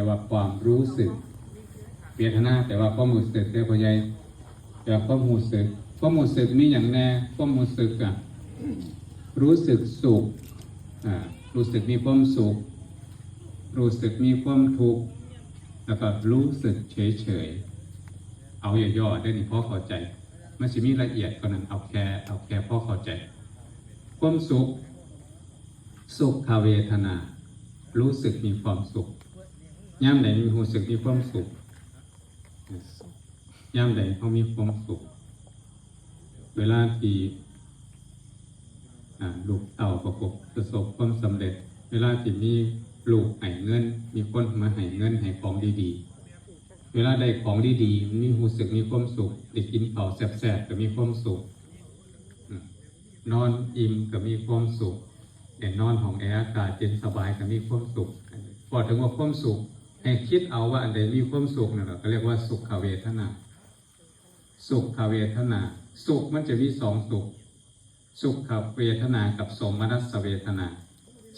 ว่าความรู้สึกเวทนาแปลว่าความรู้สึกแต่พอใหญ่แต่ความรู้สึกมีอย่างแน่ความรู้สึกรู้สึกสุขรู้สึกมีความสุขรู้สึกมีความทุกข์แล้วก็รู้สึกเฉยๆเอาย่อๆได้นี่พอเข้าใจมันจะมีละเอียดกว่านั้นเอาแค่พอเข้าใจความสุขเวทนารู้สึกมีความสุขย่ำใดมีรู้สึกมีความสุขย่ำใดเขามีความสุขเวลาที่ลูกเต่าประสบความสำเร็จเวลาที่มีลูกให้เงินมีคนมาให้เงินให้ของดีๆเวลาได้ของดีๆมีรู้สึกมีความสุขได้กินข้าวแซ่บๆก็มีความสุขนอนอิ่มก็มีความสุขได้นอนห้องแอร์อากาศเย็นสบายก็มีความสุขพอถึงว่าความสุขให้คิดเอาว่าอันใดมีความสุขนั่นแหละก็เรียกว่าสุขเวทนาสุขเวทนาสุขมันจะมีสองสุขเวทนากับสมนัสเวทนา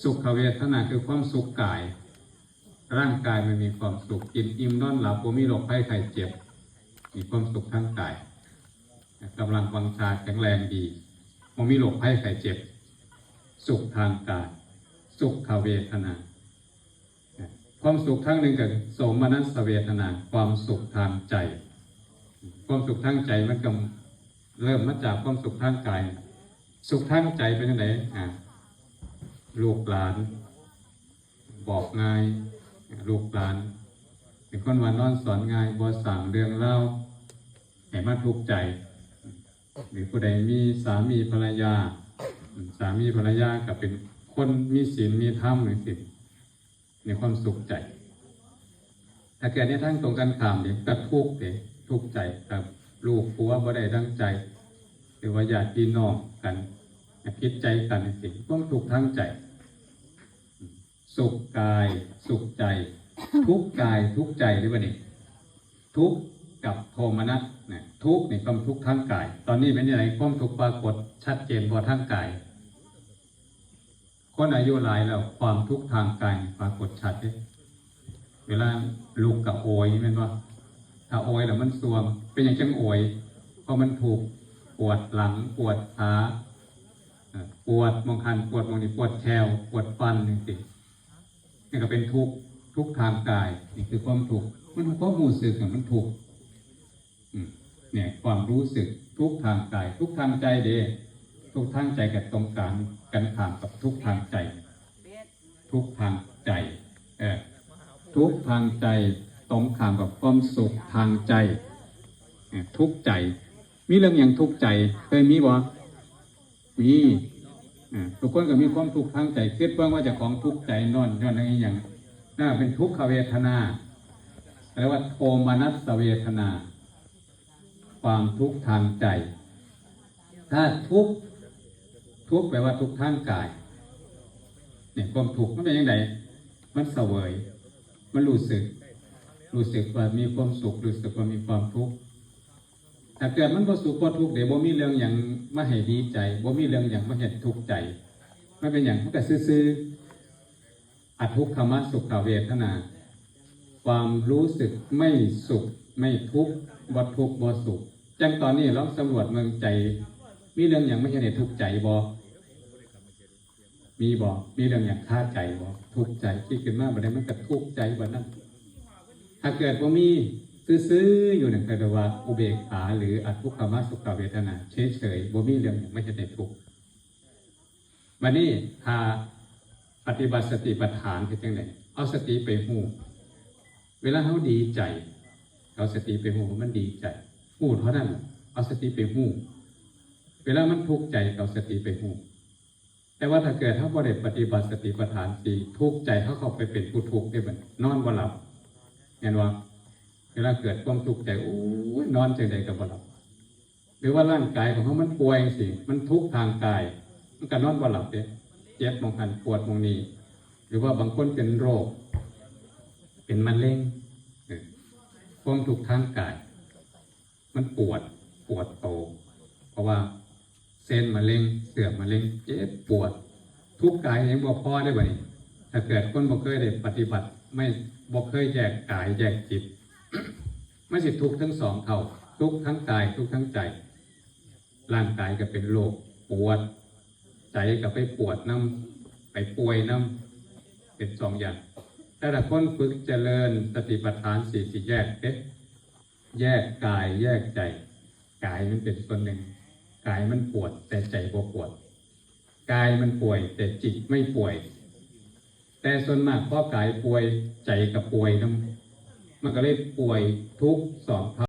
สุขเวทนาคือความสุขกายร่างกายมันมีความสุขกินอิ่มนอนหลับบ่มีโรคภัยไข้เจ็บมีความสุขทางกายกำลังวังชาแข็งแรงดีบ่มีโรคภัยไข้เจ็บสุขทางกายสุขเวทนาความสุขทั้งหนึ่งกับโสมนัสเวทนาความสุขทางใจความสุขทางใจมันก็เริ่มมาจากความสุขทางกายสุขทางใจเป็นยังไงลูกหลานบอกง่ายลูกหลานเป็นคนว่านอนสอนง่ายบ่สั่งเรื่องเล่าให้มาทุกข์ใจหรือผู้ใดมีสามีภรรยาก็เป็นคนมีศีลมีธรรมหรือศีลในความสุขใจถ้าเกิดในทางตรงกันข้ามเนี่ยก็ทุกข์ใจกับลูกผัวบ่ได้ดังใจหรือว่าญาติพี่น้องกันคิดใจกันในสิ่งต้องทุกข์ทั้งใจสุขกายสุขใจทุกข์กายทุกข์ใจหรือว่านี่ทุกข์กับโทมนัสเนี่ยทุกข์ในความทุกข์ทั้งกายตอนนี้เป็นยังไงความทุกข์ปรากฏชัดเจนพอทั้งกายคนอายุหลายแล้วความทุกข์ทางกายปรากฏชัดเลยเวลาลูกกับโอยแม่นว่าถ้าโอยแล้วมันสวมเป็นอย่างจังโอยเพราะมันถูกปวดหลังปวดขาปวดมองคันปวดมองนี่ปวดแขวปวดฟันนี่สินี่ก็เป็นทุกทางกายนี่คือความทุกข์มันความรู้สึกมันทุกข์เนี่ยความรู้สึกทุกทางกายทุกทางใจเด้ทุกทางใจกับตรงกลางกันข้ามกับทุกทางใจทุกทางใจทุกทางใจตรงข้ามกับความสุขทางใจทุกใจมีเรื่องอย่างทุกใจเคยมีบ่มีทุกคนก็มีความทุกข์ทางใจคิดว่าจะของทุกข์ใจนอนย้อนอะไรอย่างน่าเป็นทุกขเวทนาเรียกว่าโทมนัสเวทนาความทุกข์ทางใจถ้าทุกข์แปลว่าทุกข์ทางกายเนี่ยความทุกข์มันเป็นยังไงมันเสวยมันรู้สึกว่ามีความสุขรู้สึกว่ามีความทุกข์ถ้าเกิดมันบ่สุขบ่ทุกข์เดี๋ยวบ่มีเรื่องอย่างมาให้ดีใจบ่มีเรื่องอย่างมาให้ทุกข์ใจมันเป็นอย่างมันก็ซื่อๆอทุกขมสุขเวทนาความรู้สึกไม่สุขไม่ทุกข์บ่ทุกข์บ่สุขจังตอนนี้ลองสำรวจเมืองใจมีเรื่องอย่างไม่ใช่ในทุกข์ใจบ่มีบ่มีเรื่องอย่างคาใจบ่ทุกข์ใจคิดขึ้นมาบ่ได้มันก็ทุกข์ใจบ่นั่นถ้าเกิดบ่มีซื้ออยู่ในกระดาษอุเบกขาหรืออทุกขมสุขเวทนาเฉยๆบ่มีเรื่องอย่างไม่ใช่ในทุกข์วันนี้ถ้าปฏิบัติสติปัฏฐานคือจังได๋เอาสติไปฮู้เวลาเฮาดีใจเอาสติไปฮู้มันดีใจฮู้เท่านั้นเอาสติไปฮู้เวลามันทุกข์ใจเอาสติไปฮู้แต่ว่าถ้าเกิดเฮาบ่ได้ปฏิบัติสติปัฏฐานสิทุกข์ใจเฮาเข้าไปเป็นผู้ทุกข์ได้บัดนอนบ่หลับเห็นว่าเวลาเกิดความทุกข์ใจโอ้ยนอนจังได๋ก็บ่หลับหรือว่าร่างกายของเขามันป่วยสิมันทุกข์ทางกายมันก็นอนบ่หลับเด้เจ็บมองหันปวดมองนี้หรือว่าบางคนเป็นโรคเป็นมะเร็งความทุกข์ทางกายมันปวดโตเพราะว่าเส้นมะเร็งเสื่อมมะเร็งเจ็บปวดทุกข์กายยังบ่พอได้บ่นี่ถ้าเกิดคนบ่เคยได้ปฏิบัติไม่ บอกเคยแยกกายแยกจิต ไม่สิทุกข์ทั้งสองเท่าทุกข์ทั้งกายทุกข์ทั้งใจร่างกายก็เป็นโรคปวดใจก็ไปปวดน้ำไปป่วยน้ำเป็นสองอย่างแต่ละคนฝึกเจริญสติปัฏฐานสี่สิแยกแยกกายแยกใจกายมันเป็นส่วนหนึ่งกายมันปวดแต่ใจบ่ปวดกายมันป่วยแต่จิตไม่ป่วยแต่ส่วนมากพอกายป่วยใจกับป่วยน้ำมันก็เลยป่วยทุกสอง